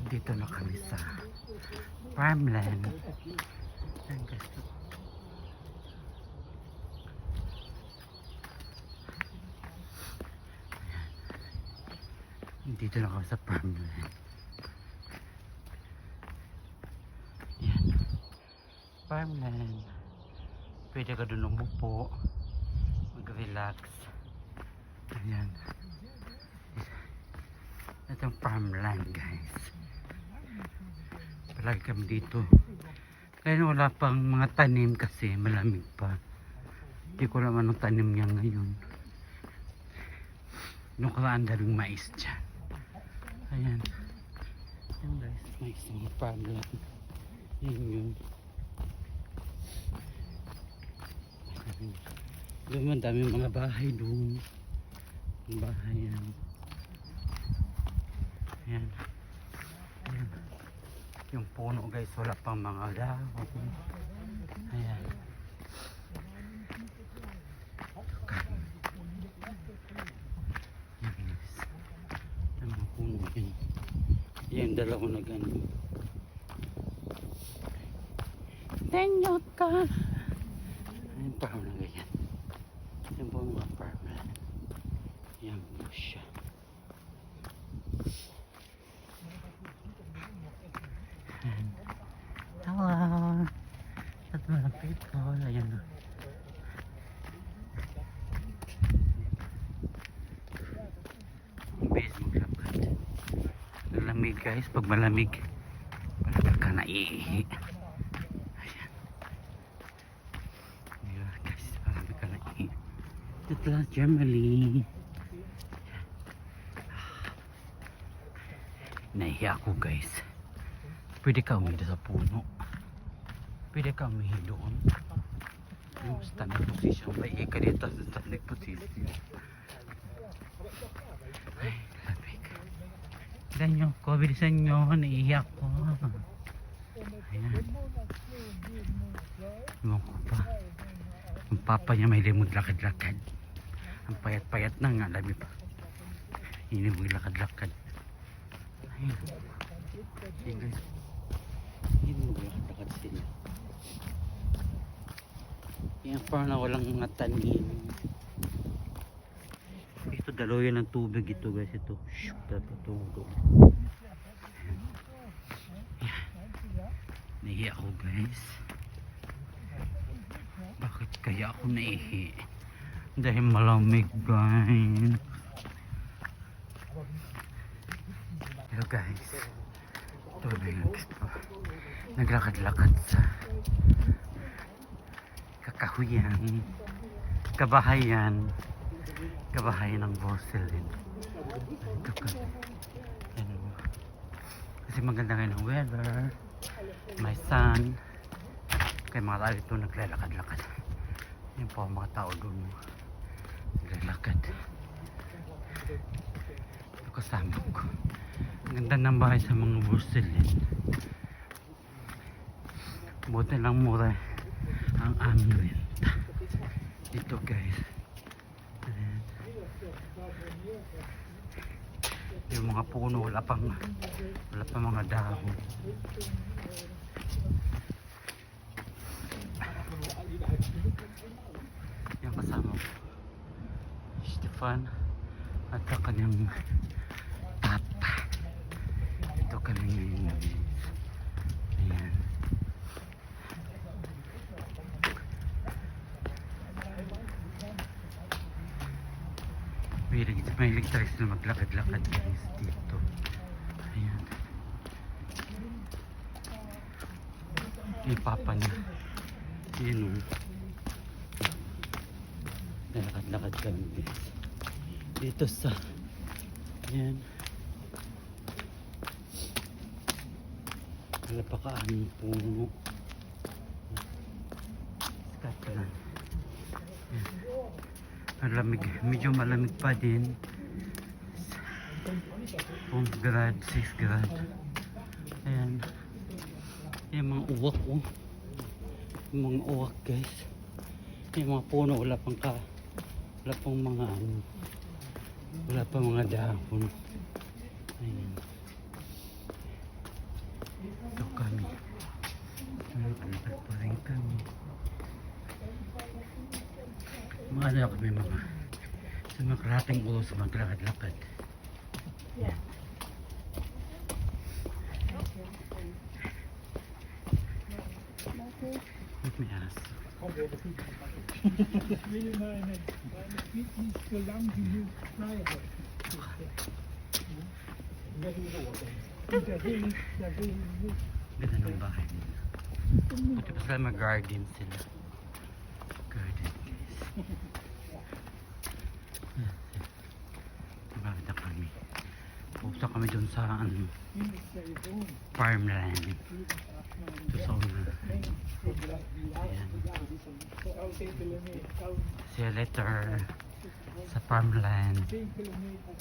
Dito na kami sa farmland. Ayan guys. Dito na kami sa farmland. Ayan. Farmland. Pwede ka doon umupo, mag-relax. Ayan. Itong farmland guys. Palagi kami dito. Kaya wala pang mga tanim kasi malamig pa. Hindi ko alam anong tanim niya ngayon. Nung kalaan daming mais dyan. Ayan. Ayan guys, mais ng farmland. Ayan yun. Doon ang daming mga bahay doon. Bahay yan. Ayan. Ayan. Yung puno guys, wala pang mga dahon. Ayan. Ayan guys. Ang mga puno yan. Ayan, dalawa na gano'n. Tenyot ka! Ayan, parang na ganyan. Ayan po mga parang. Ayan po siya. Hello! At malapit ko. Ayan na. Ang bilis maglakad. Malamig guys. Pag malamig, palagay ka na iihi. Ayan. Ayan guys. Malamig ka na iihi. Ito lang Germany. Nahiya ako guys. Pwede ka umihi sa puno. Pwede ka umihi doon. Yung standing position. May ka dito sa standing position. Ay, labig. Tignan nyo ko. Bilisan nyo. Nahiya ako. Ayan. Ewan ko pa. Yung papa niya may limod lakad-lakad. Ang payat-payat na nga. Labi pa. Hindi mo lakad-lakad. Ayan. Ayan guys. Hindi mo lakad-lakad sila. Yan parang walang mga tanim. Ito daloyan ng tubig ito guys. Ito. Dapat nahihi ako guys. Bakit kaya ako nahihi? Dahil malamig guys. Hello guys. Ito naglakad-lakad sa kakahuyan, kabahayan ng Borselin. Kasi maganda ngayon ang weather, may sun, kaya mga tao ito naglalakad-lakad. Yan po ang mga tao doon naglalakad. Ito kasama ko. Ang ganda ng bahay sa mga Borselin. Buti lang mura ang aming renta dito guys. Ayan. Yung mga puno wala pang mga dahon. Yung kasama ko Stefan at sa kanyang tata. Ito kami ngayon. Ayan. Mahilig talaga sila maglakad-lakad guys dito. Ayan. Yung papa niya. Ayan o. Nalakad-lakad kami guys. Dito sa ayan. Wala pa kaaming puno. Scotland. Ayan. Malamig, medyo malamig pa din. 4 grade, 6 grade. Ayan. Yung mga uwak oh. Yung mga uwak guys. Yung mga puno wala pang mga ano. Wala pang mga dahon. Ayan. ano kami mga sa mga karating ulo sa maglakad-lakad. Yan. Let me ask. Will je meine Feet nicht so lang genug bleiben? Und der will nicht. Ganda ng bahay nila. Buti pa sila mag-garden sila. Garden guys. Maganda kami. Pupunta kami dun sa ano, farmland. Ito sa una. Ayan. See you later sa farmland. 10 kilometer.